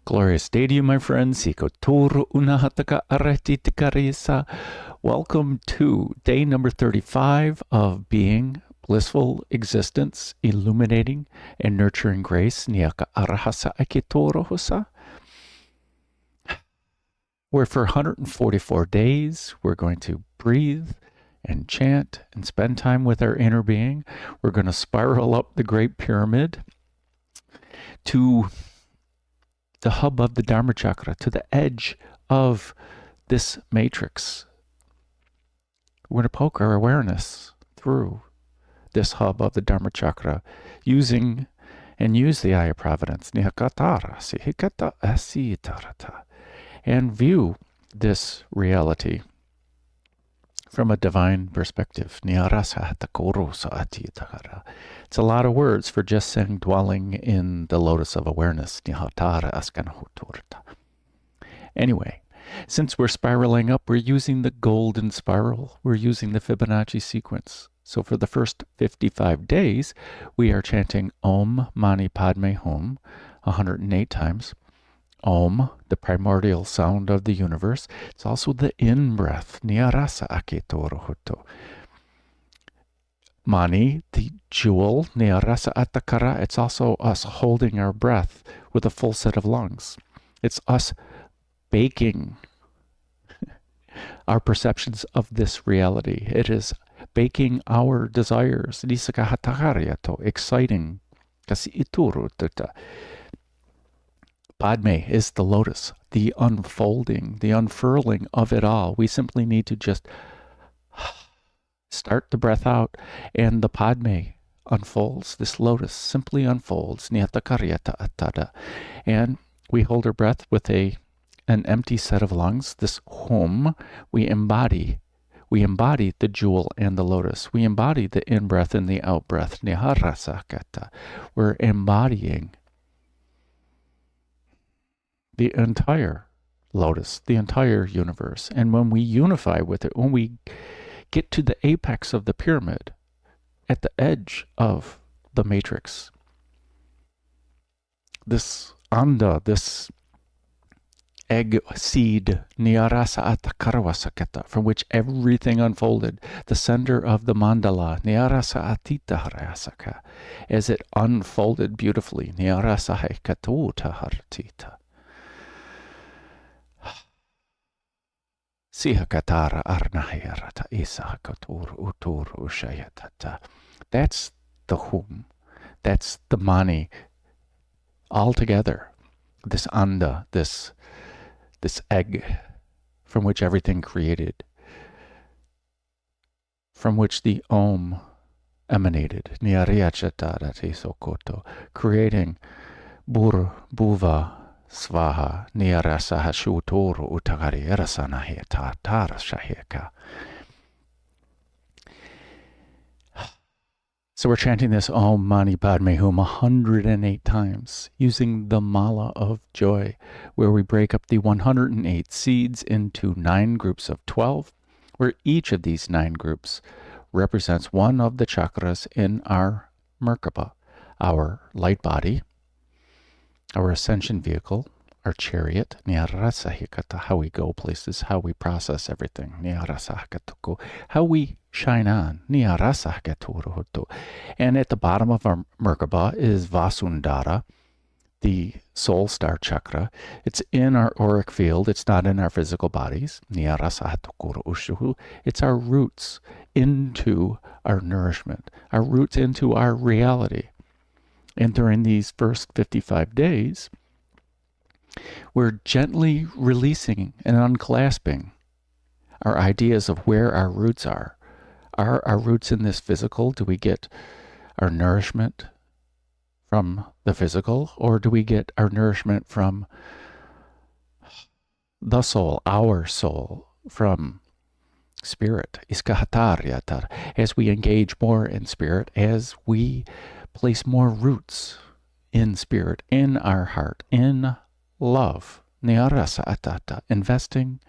Glorious day to you, my friends. Welcome to day number 35 of being blissful existence, illuminating and nurturing grace. Where for 144 days, we're going to breathe and chant and spend time with our inner being. We're going to spiral up the Great Pyramid to the hub of the Dharma chakra, to the edge of this matrix. We're going to poke our awareness through this hub of the Dharma chakra, use the Eye of Providence, and view this reality from a divine perspective. It's a lot of words for just saying dwelling in the lotus of awareness. Anyway, since we're spiraling up, we're using the golden spiral. We're using the Fibonacci sequence. So for the first 55 days, we are chanting Om Mani Padme Hum 108 times. Om, the primordial sound of the universe. It's also the in-breath. Mani, the jewel. It's also us holding our breath with a full set of lungs. It's us baking our perceptions of this reality. It is baking our desires. Exciting. Padme is the lotus, the unfolding, the unfurling of it all. We simply need to just start the breath out, and the Padme unfolds. This lotus simply unfolds. And we hold our breath with an empty set of lungs. This Hum, we embody the jewel and the lotus. We embody the in-breath and the out-breath. We're embodying the entire lotus, the entire universe. And when we unify with it, when we get to the apex of the pyramid, at the edge of the matrix, this anda, this egg seed, from which everything unfolded, the center of the mandala, as it unfolded beautifully, that's the Hum. That's the Mani. All together, this anda, this egg from which everything created, from which the Om emanated, creating Bur, Buva, Svaha, Niyarasaha Shuturu Utagari Erasanahe Tatar Shaheka. So we're chanting this Om Mani Padme Hum 108 times, using the Mala of Joy, where we break up the 108 seeds into 9 groups of 12, where each of these 9 groups represents one of the chakras in our Merkaba, our light body, our ascension vehicle, our chariot, how we go places, how we process everything, how we shine on, and at the bottom of our Merkaba is Vasundhara, the soul star chakra. It's in our auric field, it's not in our physical bodies. It's our roots into our nourishment, our roots into our reality. And during these first 55 days, we're gently releasing and unclasping our ideas of where our roots are. Are our roots in this physical? Do we get our nourishment from the physical, or do we get our nourishment from the soul, our soul, from spirit? As we engage more in spirit, as we place more roots in spirit, in our heart, in love, investing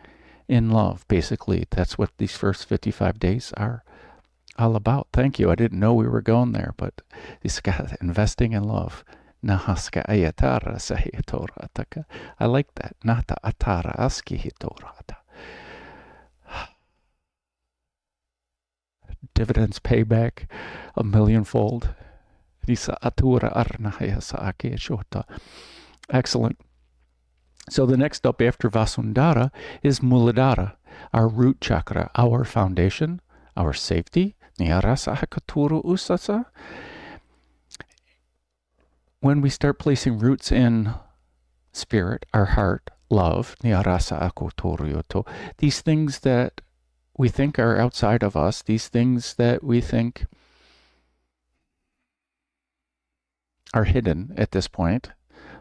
in love. Basically, that's what these first 55 days are all about. Thank you. I didn't know we were going there, but investing in love. Nahaska ayatara sahitorata. I like that. Nata atara aski hitorata. Dividends payback a millionfold. Risa atura arnahaya saake shota. Excellent. So the next up after Vasundhara is Muladhara, our root chakra, our foundation, our safety. Niyarasa hakaturu usasa. When we start placing roots in spirit, our heart, love, niyarasa akotoryoto, these things that we think are outside of us, these things that we think are hidden at this point,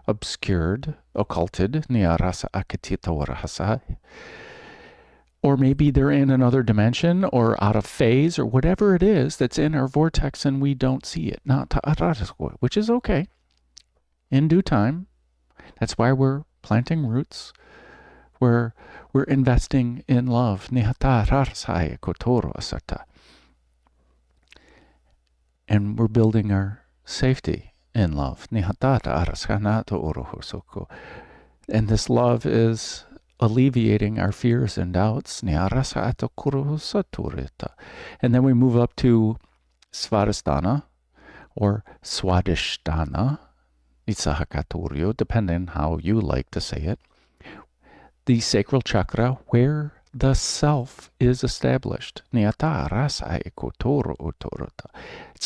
obscured, occulted, niyarasa akatita warahasa, or maybe they're in another dimension or out of phase or whatever it is that's in our vortex and we don't see it, not ta'arasko, which is okay. In due time. That's why we're planting roots. We're investing in love. And we're building our safety in love. And this love is alleviating our fears and doubts. And then we move up to Svadhisthana or Swadhisthana, Itsahakaturyo, depending how you like to say it. The sacral chakra where the self is established. It's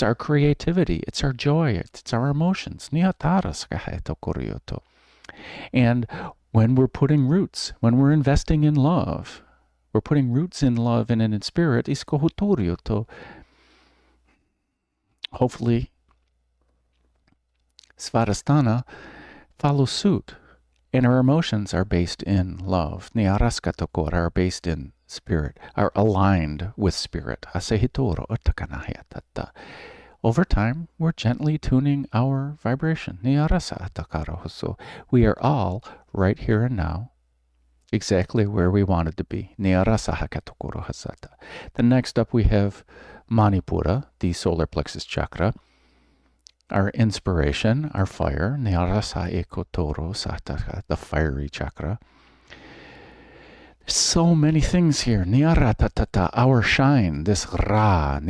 our creativity, it's our joy, it's our emotions. And when we're putting roots, when we're investing in love, we're putting roots in love and in spirit, hopefully Svadhisthana follows suit, and our emotions are based in love. Niyaraskatokor are based in spirit, are aligned with spirit. Over time, we're gently tuning our vibration. We are all right here and now, exactly where we wanted to be. The next up we have Manipura, the solar plexus chakra. Our inspiration, our fire, the fiery chakra. There's so many things here. Our shine, this ra,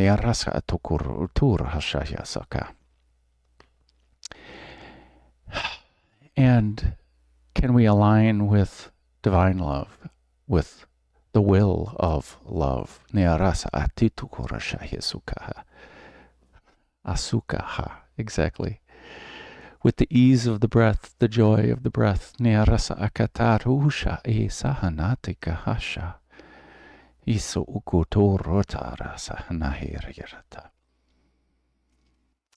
and can we align with divine love, with the will of love? Asukaha. Exactly. With the ease of the breath, the joy of the breath. Niyarasa akatarusha e sahanatika hasha. Iso ukutorota rasa nahirata.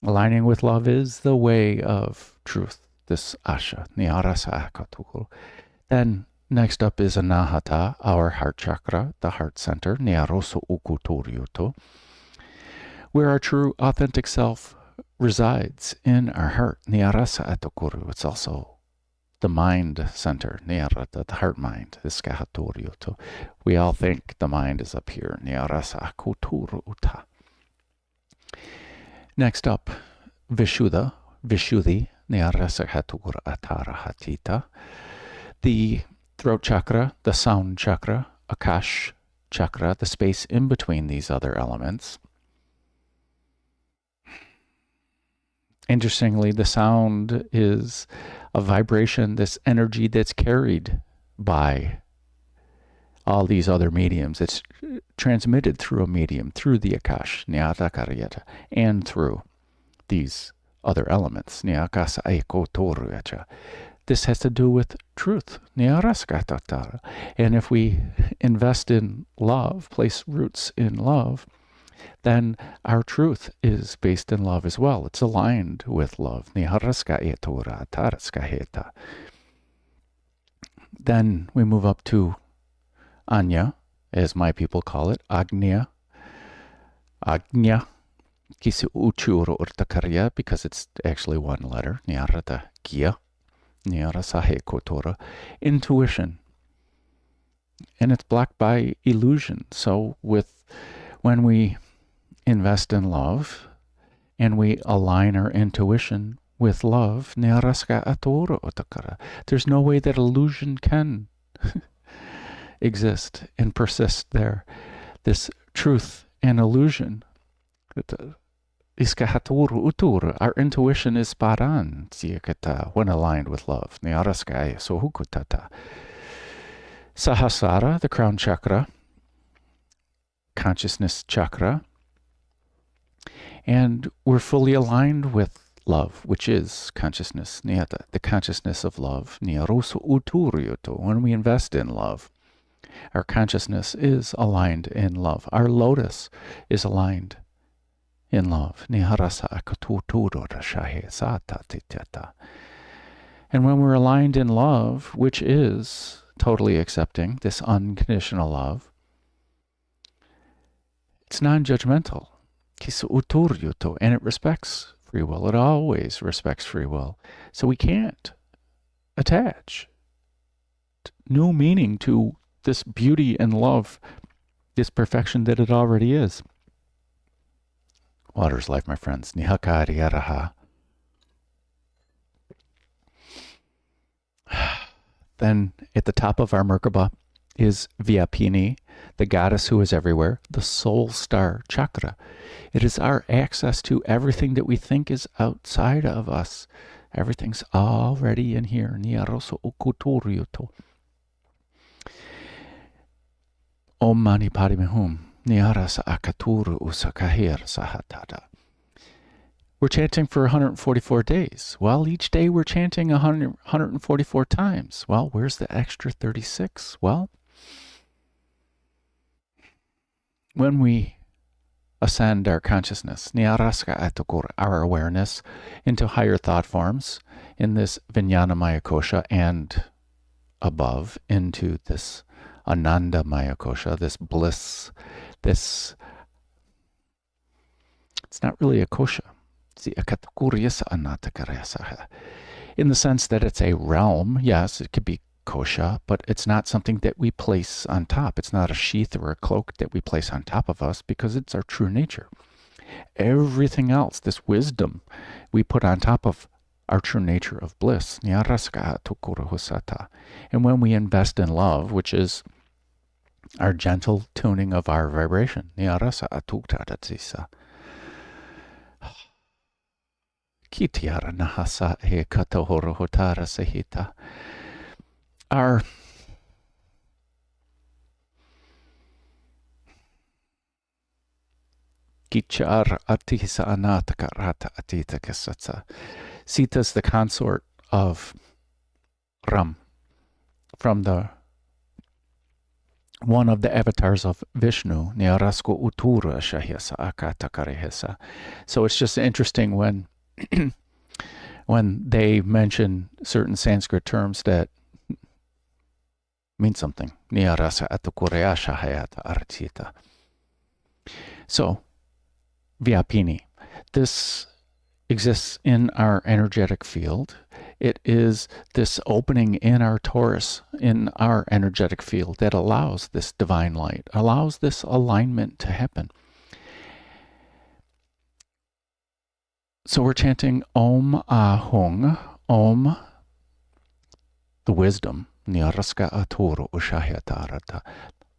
Aligning with love is the way of truth. This asha. Niyarasa akatur. Then next up is anahata, our heart chakra, the heart center. Niyaroso ukutoryoto. Where our true authentic self resides in our heart. Niyarasa atokuru. It's also the mind center. Niyarata, the heart mind. We all think the mind is up here. Niyarasa akuturu uta. Next up, Vishuddhi. Niyarasa hatura atara hatita. The throat chakra, the sound chakra, Akash chakra, the space in between these other elements. Interestingly, the sound is a vibration, this energy that's carried by all these other mediums. It's transmitted through a medium, through the Akash, Nyatakaryata, and through these other elements. Nyakasa Aikotoruyacha. This has to do with truth. Nyaraskatatara. And if we invest in love, place roots in love, then our truth is based in love as well. It's aligned with love. Then we move up to Anya, as my people call it, Agnya. Agnya, kisi uchuro urtakarya, because it's actually one letter. Nyarata kya, nyarasahe kotora. Intuition. And it's blocked by illusion. So when we invest in love and we align our intuition with love. There's no way that illusion can exist and persist there. This truth and illusion, our intuition is spot on when aligned with love. Sahasrara, the crown chakra, consciousness chakra, and we're fully aligned with love, which is consciousness, the consciousness of love. When we invest in love, our consciousness is aligned in love. Our lotus is aligned in love. And when we're aligned in love, which is totally accepting, this unconditional love, it's non-judgmental. And it respects free will. It always respects free will. So we can't attach new meaning to this beauty and love, this perfection that it already is. Water's life, my friends. Then at the top of our Merkaba is Vyapini, the goddess who is everywhere, the soul star chakra. It is our access to everything that we think is outside of us. Everything's already in here. Om Mani Padme Hum. We're chanting for 144 days. Well, each day we're chanting 144 times. Well, where's the extra 36? Well, when we ascend our consciousness, our awareness, into higher thought forms, in this Vijnanamaya Kosha and above, into this Anandamaya Kosha, this bliss, this, it's not really a kosha. In the sense that it's a realm, yes, it could be kosha, but it's not something that we place on top. It's not a sheath or a cloak that we place on top of us because it's our true nature. Everything else, this wisdom, we put on top of our true nature of bliss. And when we invest in love, which is our gentle tuning of our vibration, our Sita's the consort of Ram, from the one of the avatars of Vishnu. So it's just interesting when when they mention certain Sanskrit terms that mean something. So, Vyapini. This exists in our energetic field. It is this opening in our torus, in our energetic field, that allows this divine light, allows this alignment to happen. So we're chanting Om Ahung, Om, the wisdom, Nyaraska Aturu Ushahyatarata,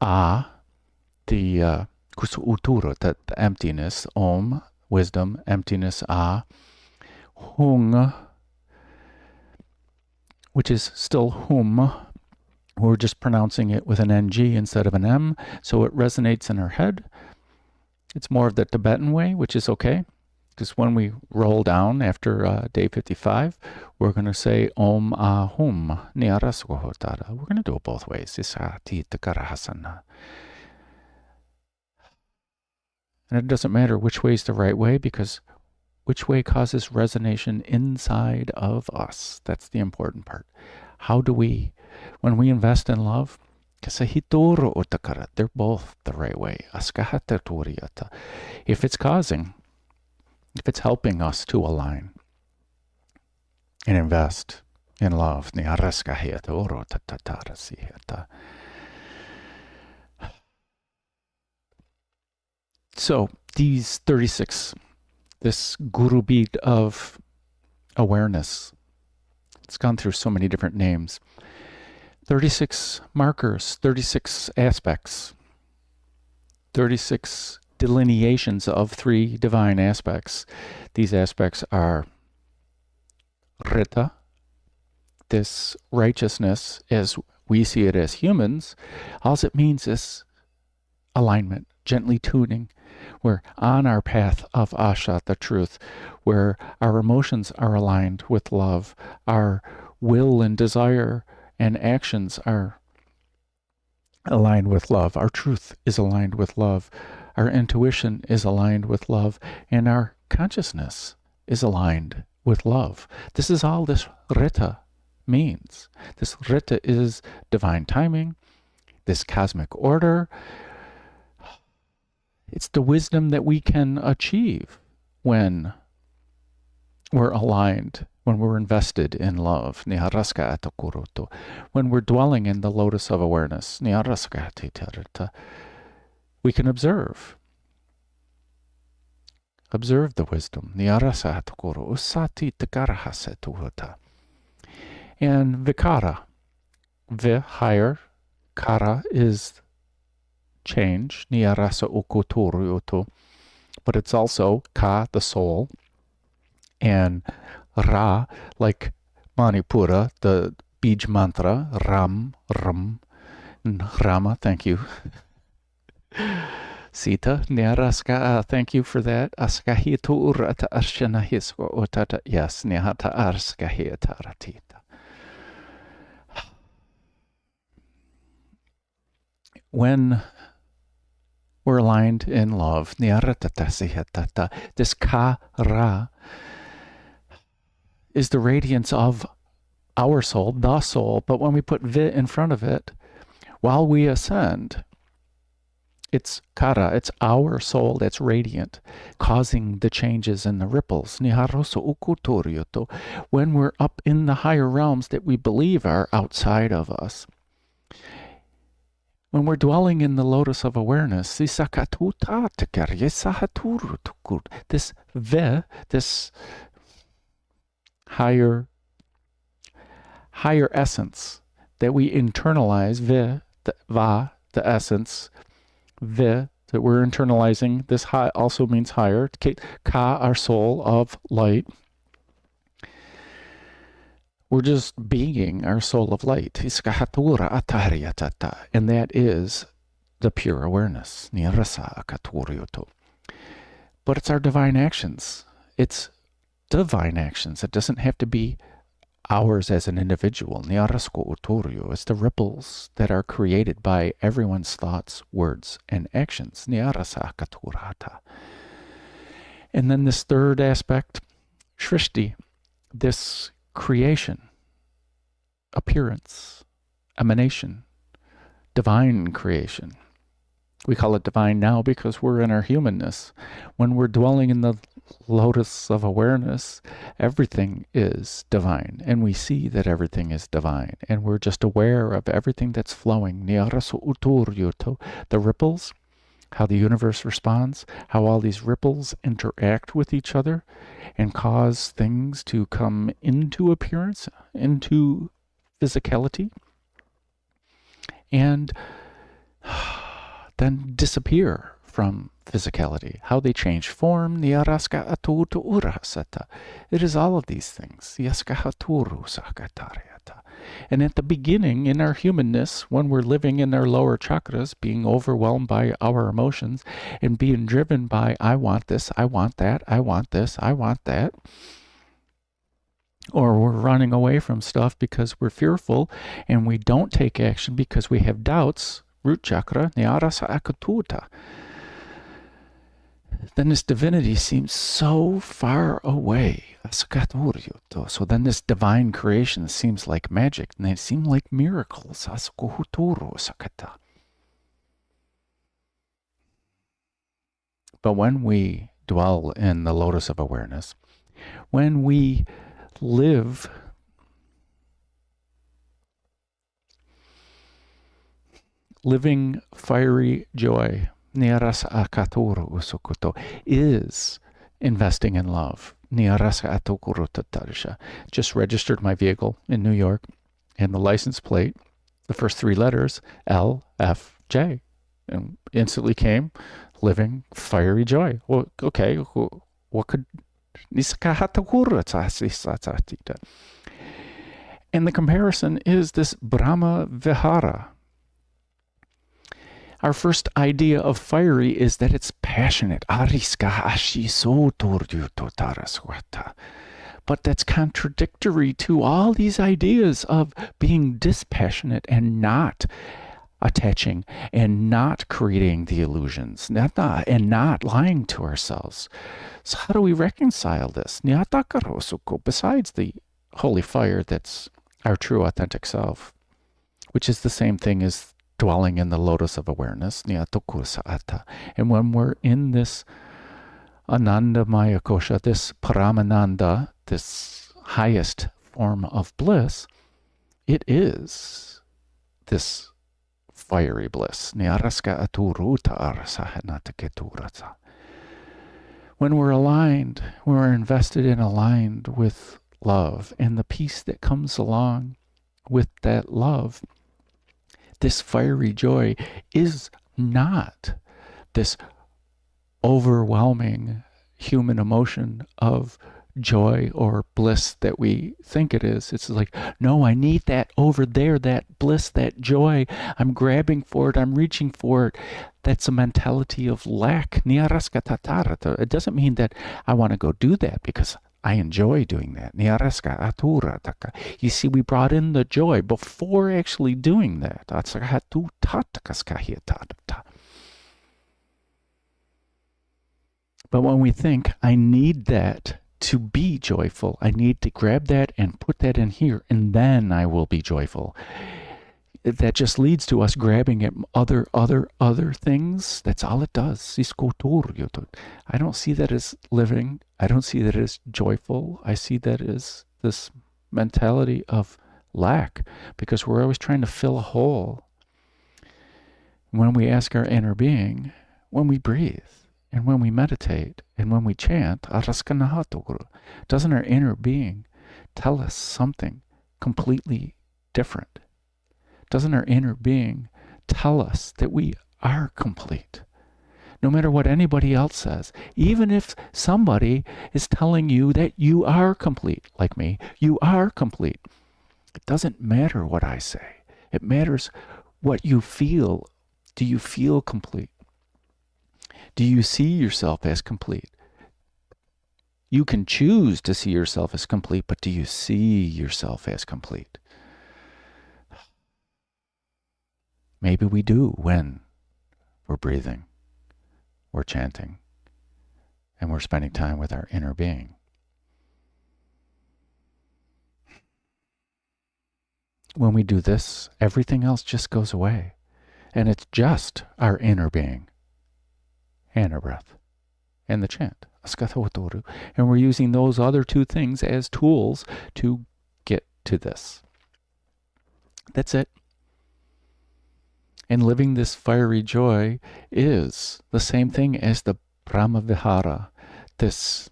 Ah, the Kusu Uturu, the emptiness, Om, wisdom, emptiness, Ah, Hung, which is still Hum. We're just pronouncing it with an NG instead of an M, so it resonates in our head. It's more of the Tibetan way, which is okay. Because when we roll down after day 55, we're going to say Om Ahum Niarasgohotara. We're going to do it both ways. And it doesn't matter which way is the right way, because which way causes resonation inside of us. That's the important part. How do we, when we invest in love, they're both the right way. If it's causing, if it's helping us to align and invest in love, so these 36, this guru bead of awareness. It's gone through so many different names. 36 markers, 36 aspects, 36 delineations of 3 divine aspects. These aspects are Rita, this righteousness as we see it as humans. All it means is alignment, gently tuning. We're on our path of Asha, the truth, where our emotions are aligned with love, our will and desire and actions are aligned with love, our truth is aligned with love, our intuition is aligned with love, and our consciousness is aligned with love. This is all this Rita means. This Rita is divine timing, this cosmic order. It's the wisdom that we can achieve when we're aligned, when we're invested in love. When we're dwelling in the lotus of awareness, we can observe. Observe the wisdom. And vikara. Vi, higher. Kara is change. But it's also ka, the soul. And Ra, like Manipura, the Bij mantra, Ram, Ram, and Rama, thank you. Sita, Niaraska, thank you for that. Askahitu urata arshana hisko utata, yes, Nihata arskahita ratita. When we're aligned in love, Niaratatasihatata, this Ka Ra is the radiance of our soul, the soul, but when we put Vi in front of it, while we ascend, it's Kara, it's our soul that's radiant, causing the changes and the ripples. When we're up in the higher realms that we believe are outside of us, when we're dwelling in the lotus of awareness, this Vi, this higher essence that we internalize, Vi, the Va, the essence, Vi, that we're internalizing. This high also means higher. Ka, our soul of light. We're just being our soul of light. And that is the pure awareness. But it's our divine actions. It's divine actions. It doesn't have to be ours as an individual. It's the ripples that are created by everyone's thoughts, words, and actions. And then this third aspect, Shrishti, this creation, appearance, emanation, divine creation. We call it divine now because we're in our humanness. When we're dwelling in the lotus of awareness, everything is divine, and we see that everything is divine, and we're just aware of everything that's flowing. The ripples, how the universe responds, how all these ripples interact with each other and cause things to come into appearance, into physicality, and then disappear from physicality, how they change form. It is all of these things. And at the beginning, in our humanness, when we're living in our lower chakras, being overwhelmed by our emotions and being driven by, I want this, I want that, I want this, I want that, or we're running away from stuff because we're fearful and we don't take action because we have doubts, root chakra, then this divinity seems so far away. So then this divine creation seems like magic, and they seem like miracles. But when we dwell in the lotus of awareness, when we live living fiery joy, is investing in love. Just registered my vehicle in New York, and the license plate, the first three letters, LFJ, and instantly came living fiery joy. Well, okay, what could... And the comparison is this Brahma Vihara. Our first idea of fiery is that it's passionate. But that's contradictory to all these ideas of being dispassionate and not attaching and not creating the illusions and not lying to ourselves. So how do we reconcile this? Besides the holy fire that's our true authentic self, which is the same thing as dwelling in the lotus of awareness. And when we're in this Ananda Maya Kosha, this Paramananda, this highest form of bliss, it is this fiery bliss. When we're aligned, when we're invested and aligned with love and the peace that comes along with that love, this fiery joy is not this overwhelming human emotion of joy or bliss that we think it is. It's like, no, I need that over there, that bliss, that joy. I'm grabbing for it. I'm reaching for it. That's a mentality of lack. It doesn't mean that I want to go do that because I enjoy doing that. You see, we brought in the joy before actually doing that. But when we think, I need that to be joyful, I need to grab that and put that in here, and then I will be joyful. That just leads to us grabbing at other things. That's all it does. I don't see that as living. I don't see that as joyful. I see that as this mentality of lack, because we're always trying to fill a hole. When we ask our inner being, when we breathe, and when we meditate, and when we chant, doesn't our inner being tell us something completely different? Doesn't our inner being tell us that we are complete? No matter what anybody else says, even if somebody is telling you that you are complete, like me, you are complete. It doesn't matter what I say. It matters what you feel. Do you feel complete? Do you see yourself as complete? You can choose to see yourself as complete, but do you see yourself as complete? Maybe we do when we're breathing, we're chanting, and we're spending time with our inner being. When we do this, everything else just goes away, and it's just our inner being and our breath and the chant. And we're using those other two things as tools to get to this. That's it. And living this fiery joy is the same thing as the Brahma Vihara, this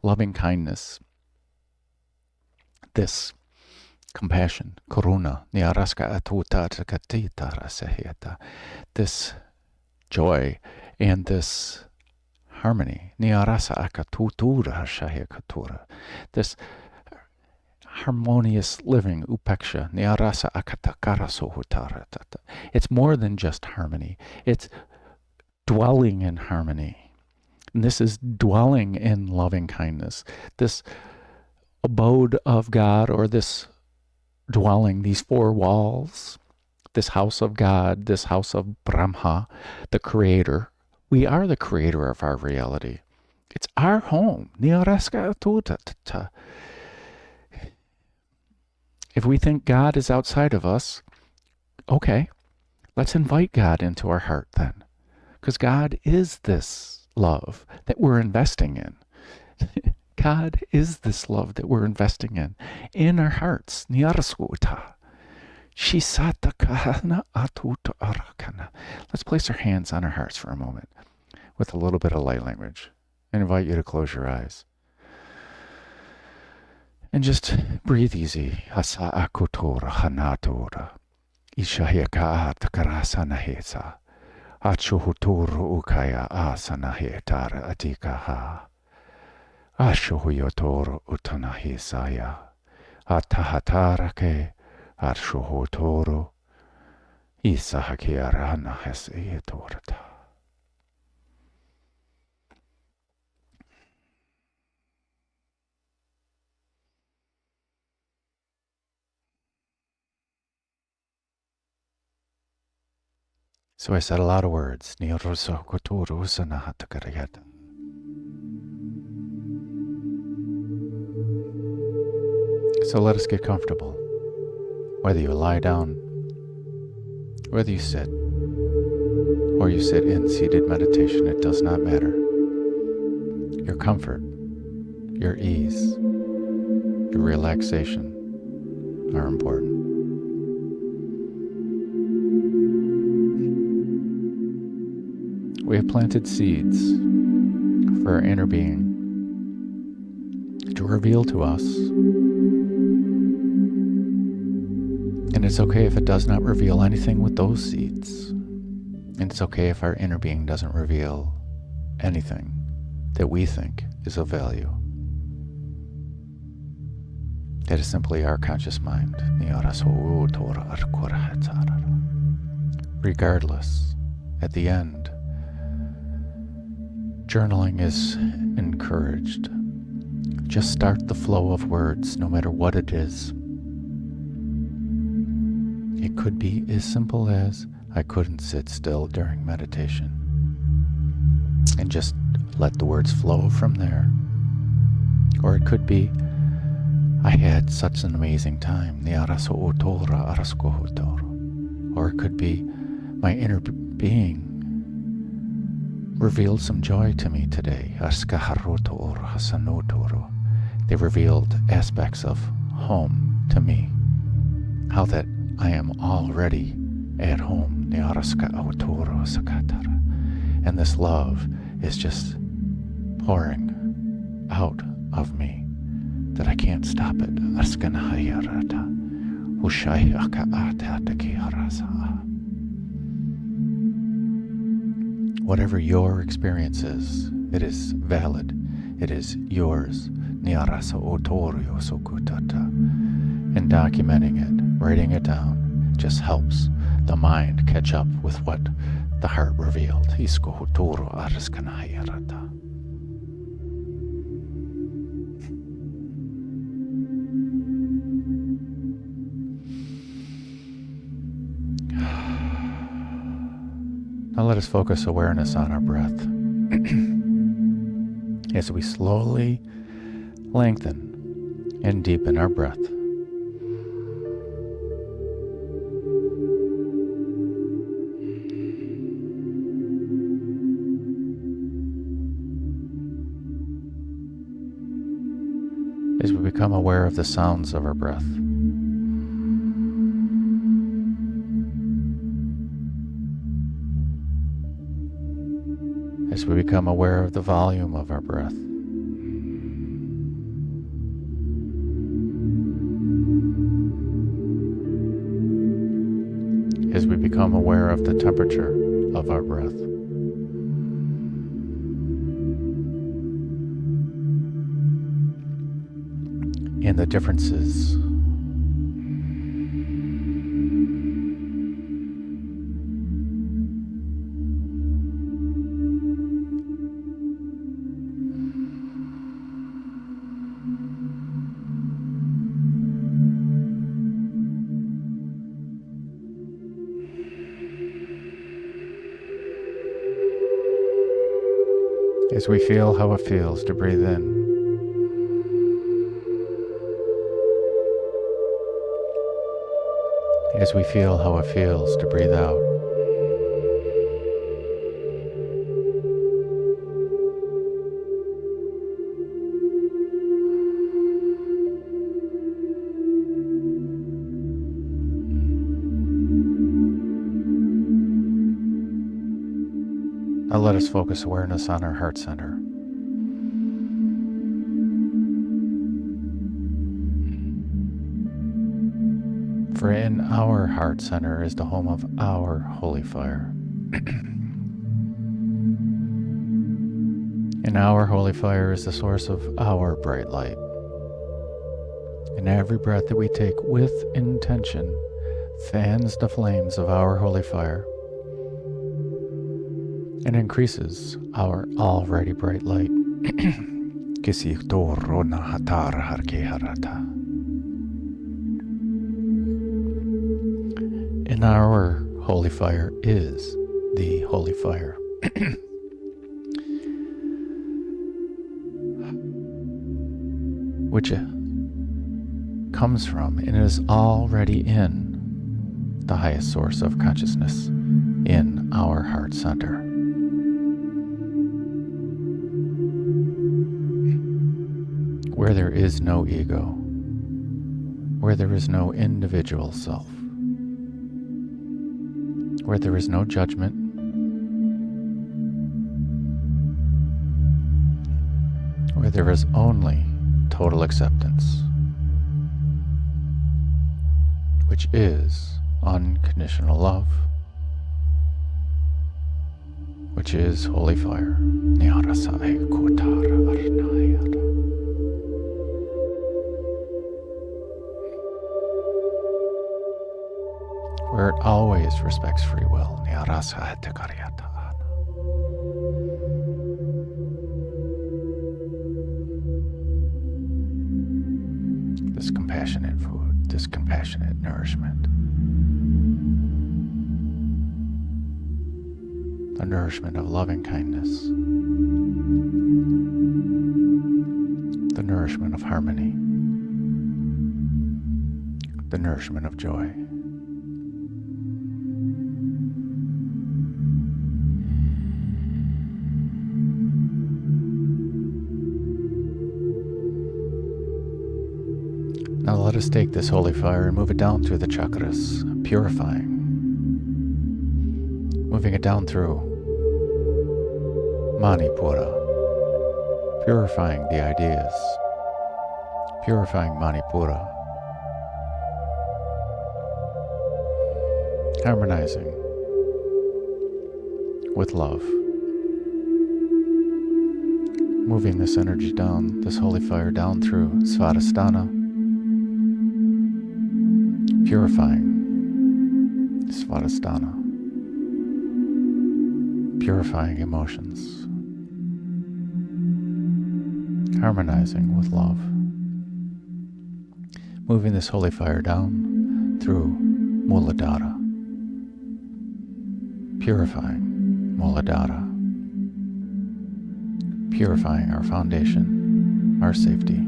loving kindness, this compassion, karuna, this joy and this harmony, this harmonious living, upeksha, it's more than just harmony. It's dwelling in harmony. And this is dwelling in loving kindness. This abode of God, or this dwelling, these four walls, this house of God, this house of Brahma, the creator. We are the creator of our reality. It's our home. If we think God is outside of us, okay, let's invite God into our heart then. Because God is this love that we're investing in. God is this love that we're investing in our hearts. Let's place our hands on our hearts for a moment with a little bit of light language. I invite you to close your eyes and just breathe easy. Asa akutora hanatora. Ishaheka takarasana hesa. Achuhuturu ukaya asana hetara atikaha. Ashuhuyotoro utanahisaya. Atahatarake. Arshuhutoro. Isahakiarana heseyetorata. So I said a lot of words. So let us get comfortable. Whether you lie down, whether you sit, or you sit in seated meditation, it does not matter. Your comfort, your ease, your relaxation are important. We have planted seeds for our inner being to reveal to us. And it's okay if it does not reveal anything with those seeds. And it's okay if our inner being doesn't reveal anything that we think is of value. That is simply our conscious mind. Regardless, at the end, journaling is encouraged. Just start the flow of words, no matter what it is. It could be as simple as, I couldn't sit still during meditation. And just let the words flow from there. Or it could be, I had such an amazing time. Or it could be, my inner being revealed some joy to me today. They revealed aspects of home to me. How that I am already at home. And this love is just pouring out of me that I can't stop it. Whatever your experience is, it is valid. It is yours. And documenting it, writing it down, just helps the mind catch up with what the heart revealed. Now let us focus awareness on our breath. As we slowly lengthen and deepen our breath. As we become aware of the sounds of our breath. As we become aware of the volume of our breath. As we become aware of the temperature of our breath. And the differences as we feel how it feels to breathe in. As we feel how it feels to breathe out. Now let us focus awareness on our heart center. For in our heart center is the home of our holy fire. And our holy fire is the source of our bright light. And every breath that we take with intention fans the flames of our holy fire and increases our already bright light. And our holy fire is the holy fire. Which comes from and is already in the highest source of consciousness in our heart center. Where there is no ego, where there is no individual self, where there is no judgment, where there is only total acceptance, which is unconditional love, which is holy fire. Where it always respects free will. This compassionate food, this compassionate nourishment. The nourishment of loving kindness. The nourishment of harmony. The nourishment of joy. Now let us take this holy fire and move it down through the chakras, purifying. Moving it down through Mani Padme, purifying the ideas, purifying Mani Padme, harmonizing with love. Moving this energy down, this holy fire down through Svadhisthana, purifying Svadhisthana, purifying emotions, harmonizing with love. Moving this holy fire down through Muladhara, purifying Muladhara, purifying our foundation, our safety,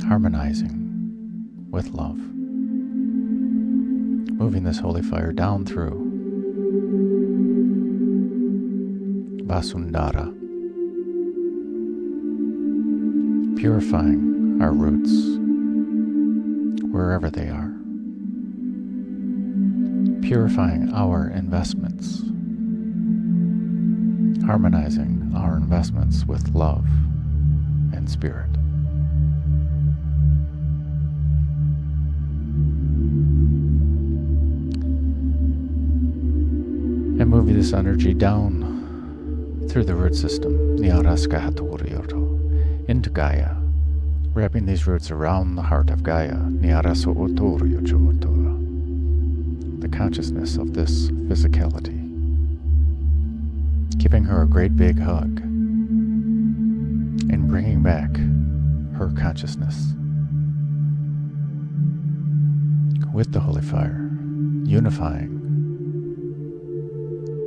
harmonizing with love. Moving this holy fire down through Vasundhara, purifying our roots wherever they are, purifying our investments, harmonizing our investments with love and spirit. And moving this energy down through the root system, into Gaia, wrapping these roots around the heart of Gaia, the consciousness of this physicality, giving her a great big hug and bringing back her consciousness with the holy fire, unifying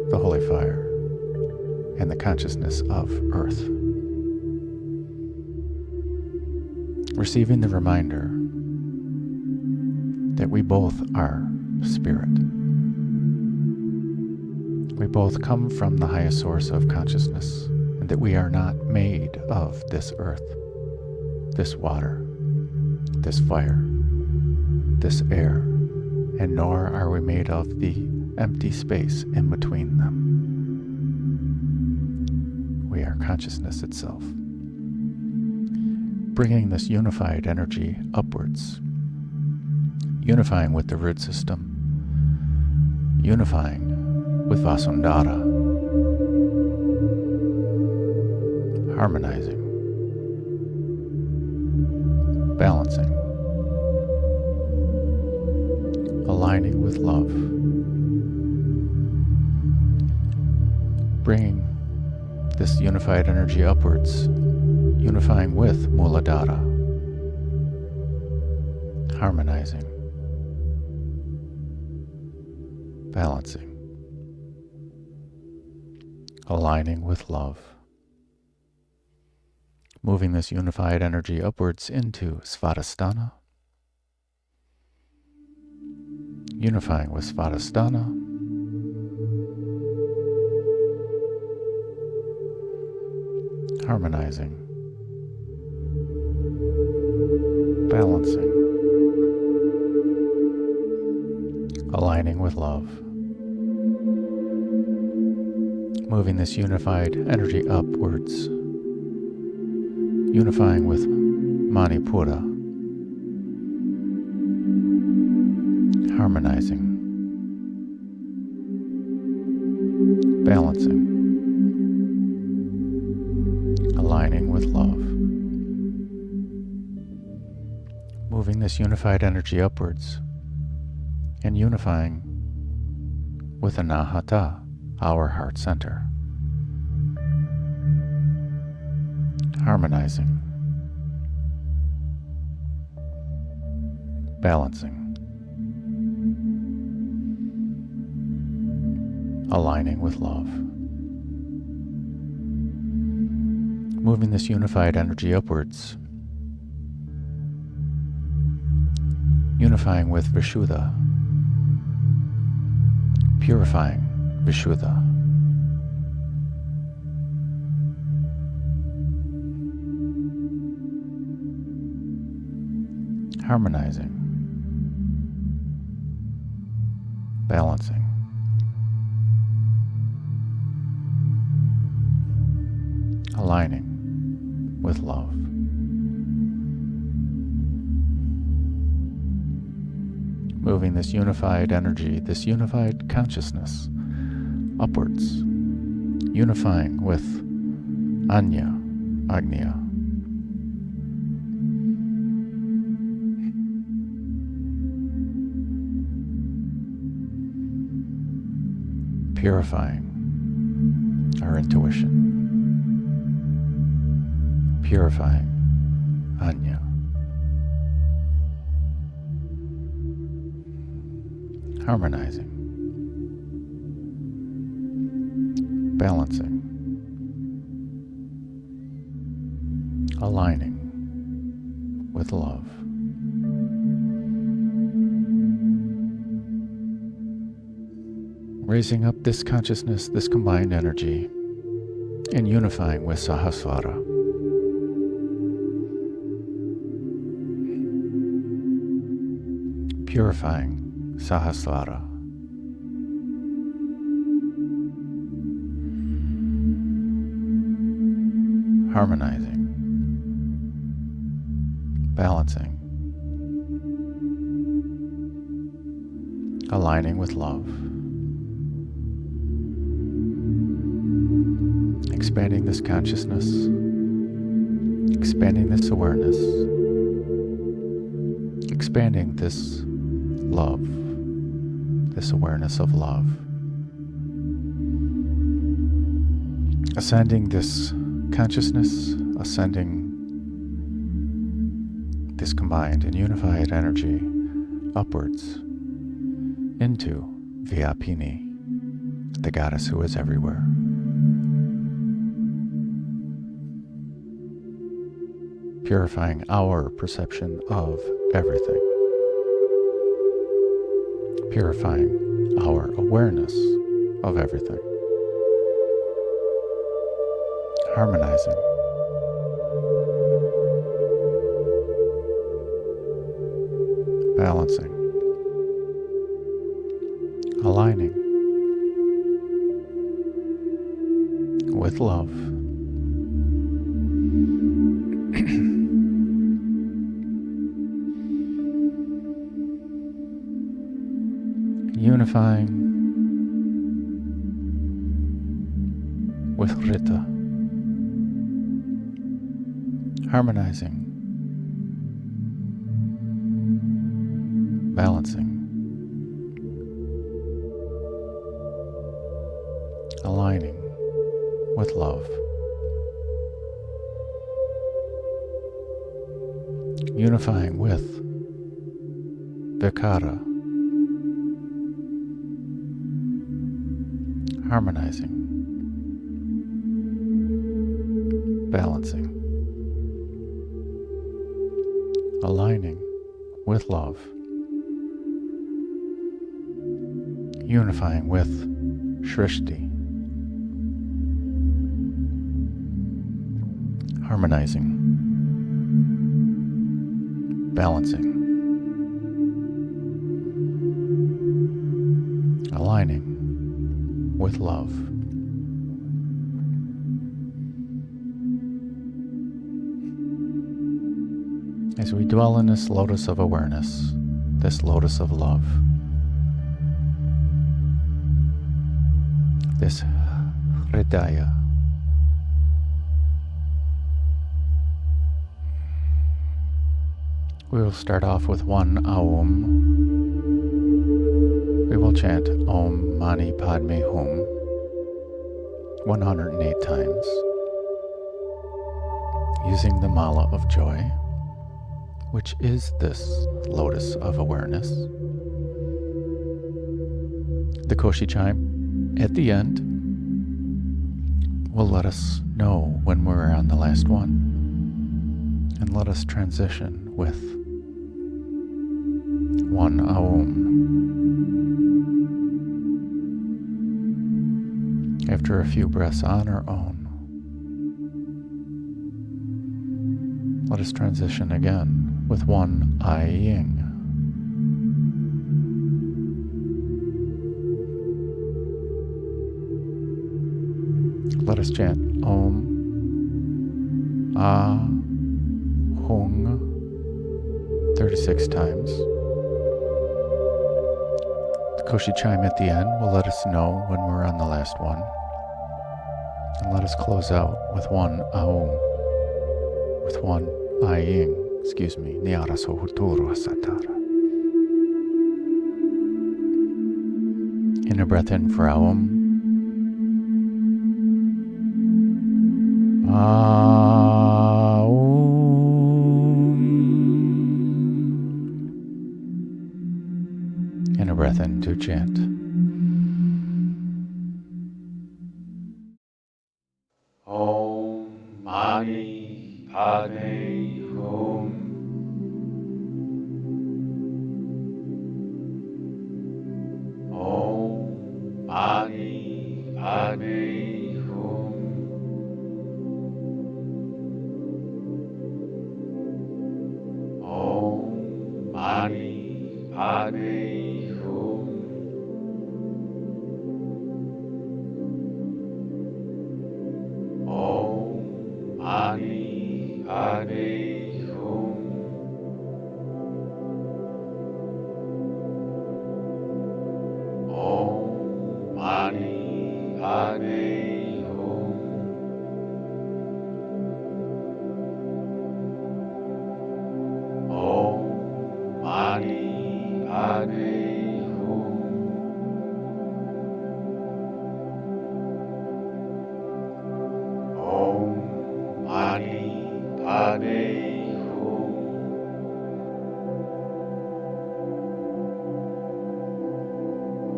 the holy fire and the consciousness of earth. Receiving the reminder that we both are spirit. We both come from the highest source of consciousness, and that we are not made of this earth, this water, this fire, this air, and nor are we made of the empty space in between them. We are consciousness itself, bringing this unified energy upwards, unifying with the root system, unifying with Vasundhara, harmonizing, balancing, aligning with love, bringing this unified energy upwards, unifying with Muladhara, harmonizing, balancing, aligning with love, moving this unified energy upwards into Svadhisthana, unifying with Svadhisthana, harmonizing, balancing, aligning with love, moving this unified energy upwards, unifying with Manipura, harmonizing, balancing, aligning with love, moving this unified energy upwards and unifying with Anahata, our heart center, harmonizing, balancing, aligning with love, moving this unified energy upwards, unifying with Vishuddha, purifying Vishuddha, harmonizing, balancing, aligning with love. Moving this unified energy, this unified consciousness upwards, unifying with Anya, Agnya, purifying our intuition, purifying Anya, harmonizing, balancing, aligning with love. Raising up this consciousness, this combined energy, and unifying with Sahasrara. Purifying Sahasrara. Harmonizing, balancing, aligning with love, expanding this consciousness, expanding this awareness, expanding this love, this awareness of love, ascending this consciousness, ascending this combined and unified energy upwards into Vyapini, the goddess who is everywhere. Purifying our perception of everything. Purifying our awareness of everything. Harmonizing. Balancing. Aligning with love. unifying with Rita, harmonizing, balancing, aligning with love, unifying with Vikara, harmonizing, balancing, aligning with love, unifying with Shrishti, harmonizing, balancing, aligning with love. As we dwell in this lotus of awareness, this lotus of love, this Hridaya, we will start off with one Aum. We will chant Om Mani Padme Hum 108 times, using the Mala of Joy, which is this lotus of awareness. The Koshi chime at the end will let us know when we're on the last one, and let us transition with one Aum. After a few breaths on our own, let us transition again with one I Ying. Let us chant Om Ah Hung 36 times. The Koshi chime at the end will let us know when we're on the last one. And let us close out with one Aum, with one I Ying, Nyara Sohuturu Satara. In a breath in for Aum. And a breath in to chant. Om Mani Padme Hum. Om Mani Padme Hum. Om Mani Padme Hum. Om Mani Padme Hum. Om Mani Padme Hum. Om Mani Padme Hum.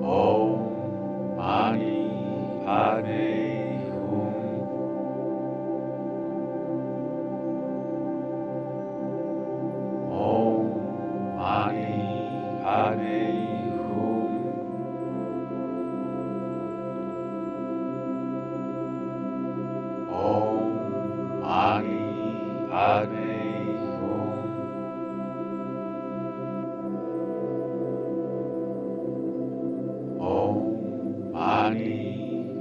Om Mani Padme Hum. Om Mani Padme Hum. Om Mani Padme Hum. Om Mani Padme Hum. Om Mani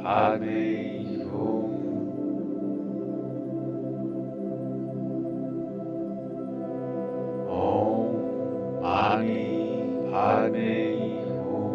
Padme Hum. Om Mani Padme Hum.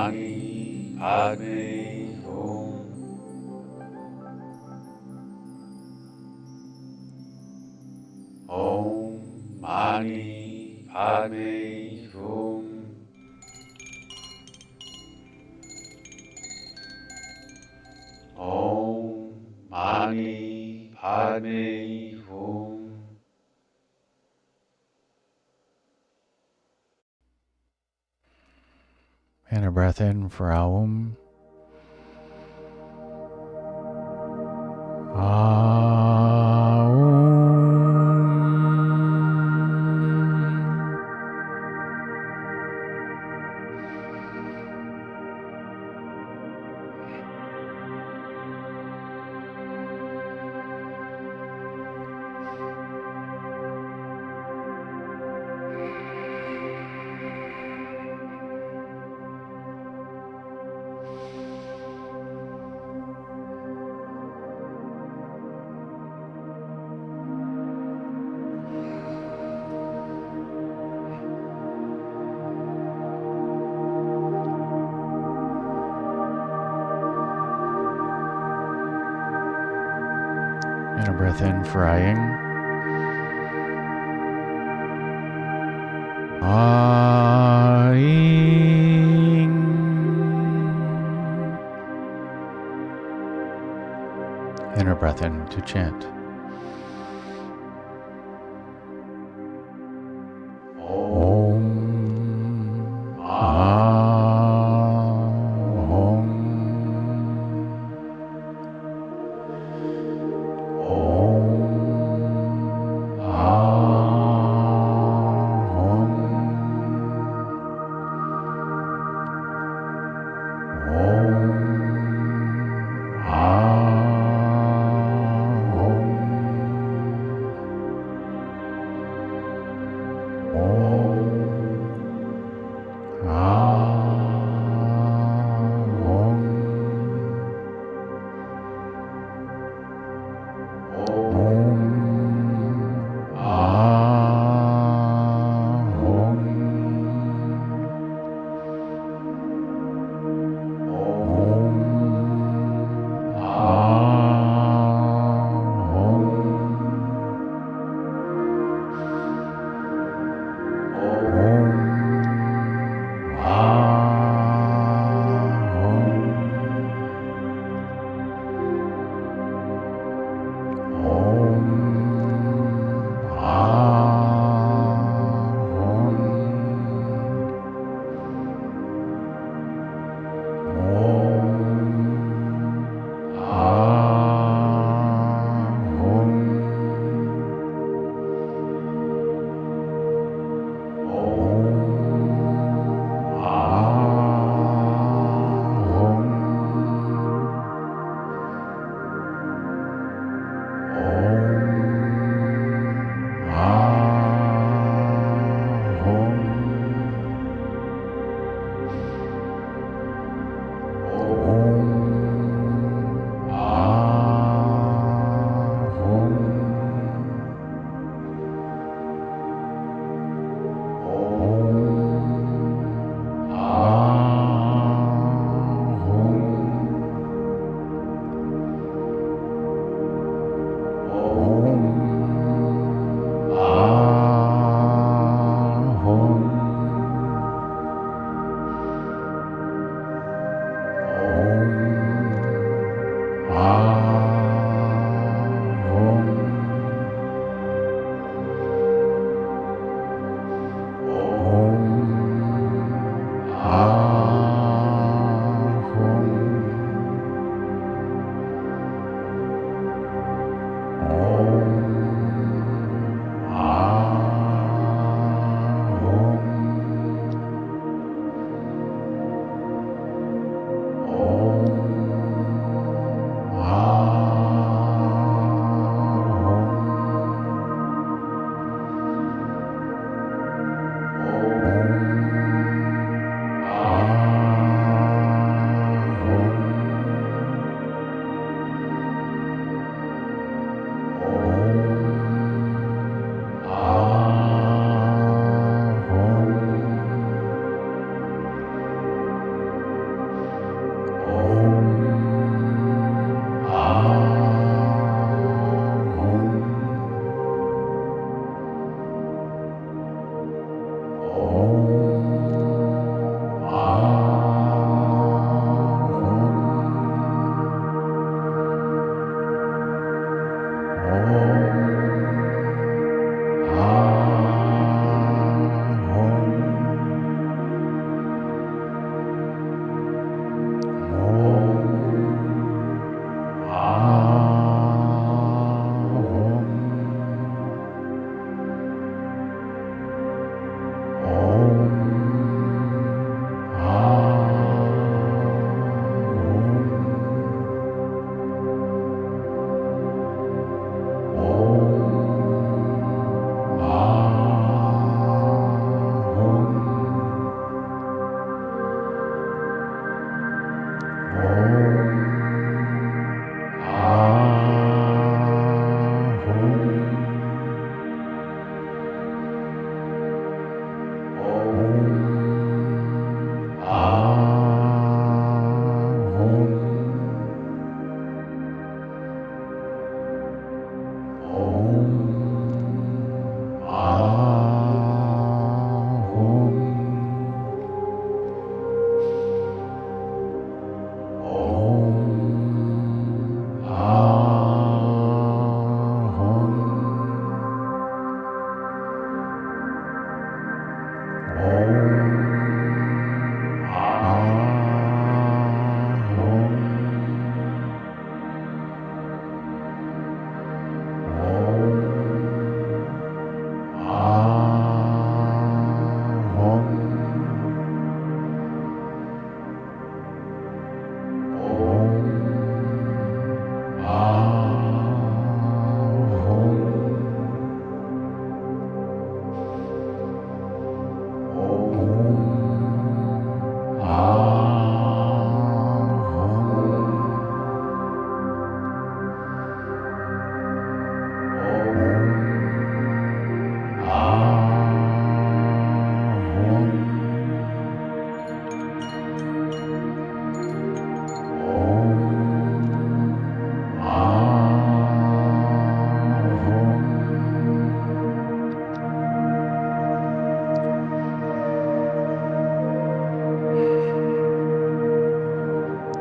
Mani Padme Hum. Om Mani Padme Hum. Om Mani Padme Hum. And a breath in for Aum. And a breath in for Aying. Aying. And a breath in to chant. Om. Om.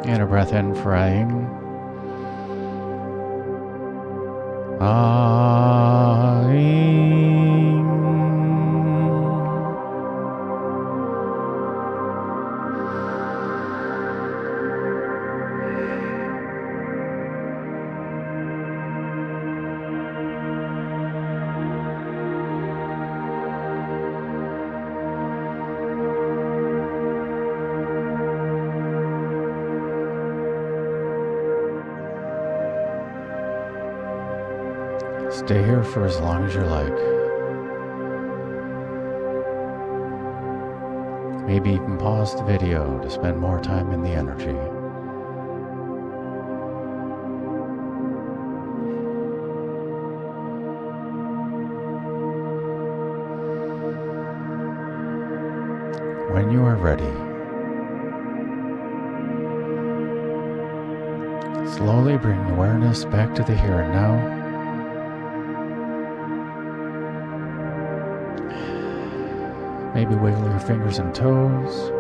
And a breath in for Aing. Stay here for as long as you like. Maybe even pause the video to spend more time in the energy. When you are ready, slowly bring awareness back to the here and now. Maybe wiggle your fingers and toes.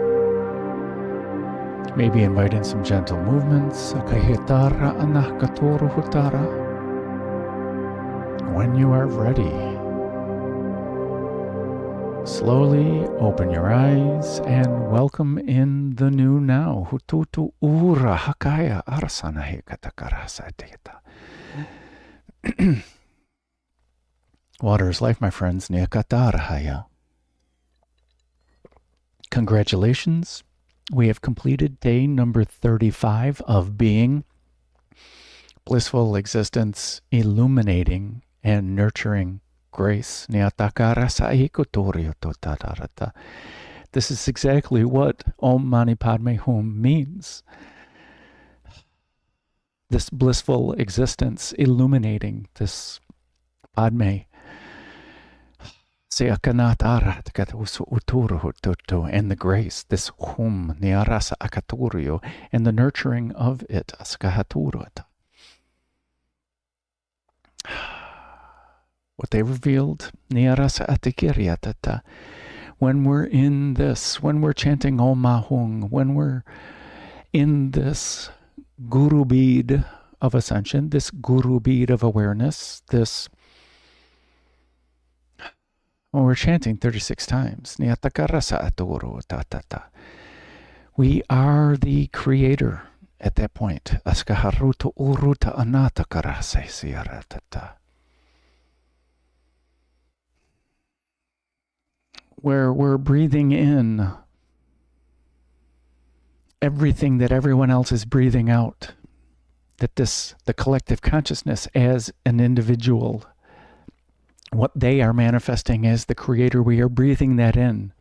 Maybe invite in some gentle movements. When you are ready, slowly open your eyes and welcome in the new now. Water is life, my friends. Congratulations. We have completed day number 35 of being, blissful existence, illuminating and nurturing grace. This is exactly what Om Mani Padme Hum means. This blissful existence, illuminating this Padme. And the grace, this hum, niarasa akaturio, and the nurturing of it, askahaturata. What they revealed, niarasa atikiriatata. When we're in this, when we're chanting Om Mahung, when we're in this guru bead of ascension, this guru bead of awareness, this when we're chanting 36 times, we are the creator at that point. Where we're breathing in everything that everyone else is breathing out. That the collective consciousness as an individual, what they are manifesting as the creator, we are breathing that in.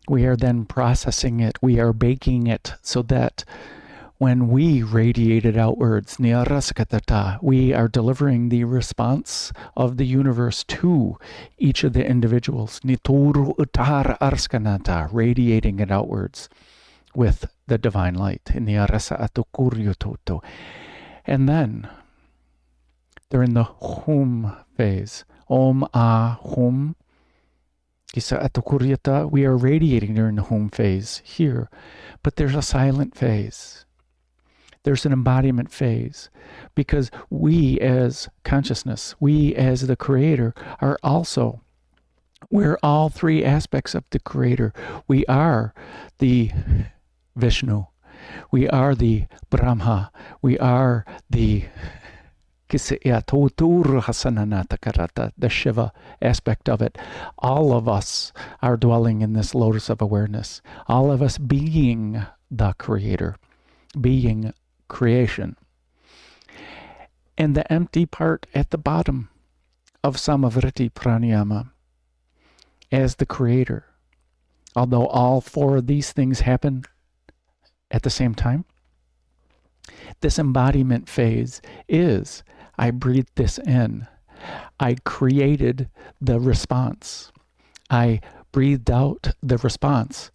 We are then processing it. We are baking it so that When we radiate it outwards, niyaraskatata, we are delivering the response of the universe to each of the individuals. Nituru utara arskanata, radiating it outwards with the divine light. Niyarasa atukuryutoto. And then they're in the hum phase. Om ah hum. Kisa atukuryata. We are radiating during the hum phase here. But there's a silent phase. There's an embodiment phase, because we as consciousness, we as the creator we're all three aspects of the creator. We are the Vishnu. We are the Brahma. We are the the Shiva aspect of it. All of us are dwelling in this lotus of awareness. All of us being the creator, being creation. And the empty part at the bottom of Samavriti Pranayama as the creator. Although all four of these things happen at the same time, this embodiment phase is, I breathed this in. I created the response. I breathed out the response.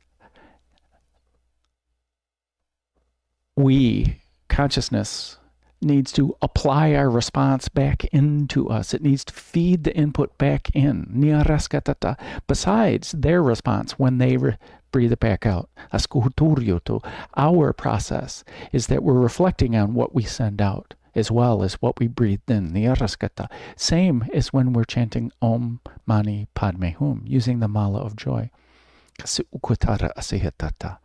We, consciousness, needs to apply our response back into us. It needs to feed the input back in. Niyaraskatata. Besides their response when they breathe it back out. Askuhuturyoto. Our process is that we're reflecting on what we send out as well as what we breathed in. Niyaraskata. Same as when we're chanting Om Mani Padme Hum, using the Mala of Joy. Kasi ukutara asihatata.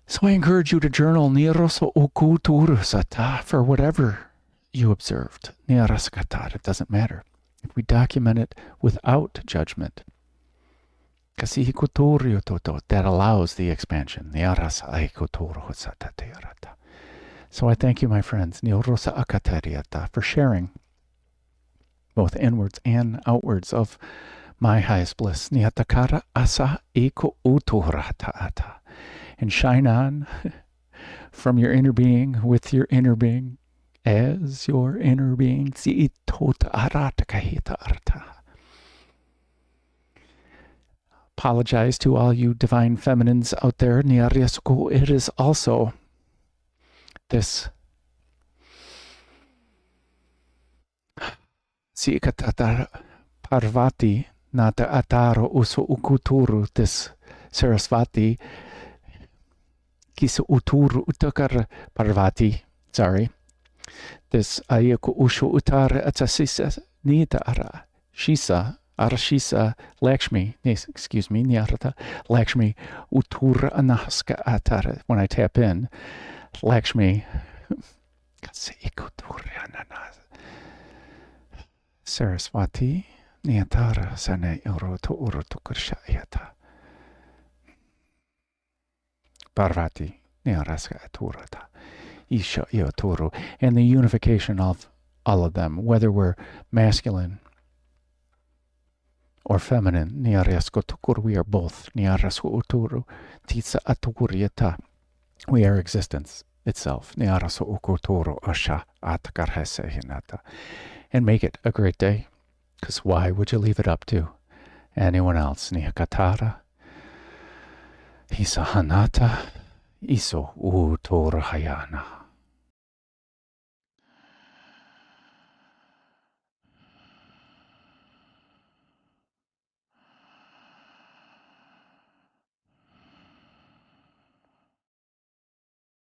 So I encourage you to journal Niroso Ukuturusata for whatever you observed. Niraskata, it doesn't matter. If we document it without judgment, that allows the expansion. So I thank you, my friends, for sharing both inwards and outwards of my highest bliss. And shine on from your inner being with your inner being as your inner being. Apologize to all you divine feminines out there. It is also this Parvati Nata Ataro Uso Ukuturu, this Sarasvati Kisa Uturu Utakar Parvati, sorry. This Ayaku Ushu Utara Atasisa Nita Ara Shisa Arashisa Lakshmi, excuse me, Nyarata Lakshmi Utura Anahaska Atara. When I tap in, Lakshmi Saraswati Nyatara Sane Uroto Urotukurshayata Parvati Nyaraska Aturata Isha Yoturu, and the unification of all of them, whether we're masculine or feminine. Nyaraskotukur, we are both. Nyarasku Uturu Titsa Aturiata. We are existence itself. Nyarasu Ukuturu Asha Atakarhese Hinata. And make it a great day. Because why would you leave it up to anyone else? Nihakatara Isa Hanata Iso Uturhayana.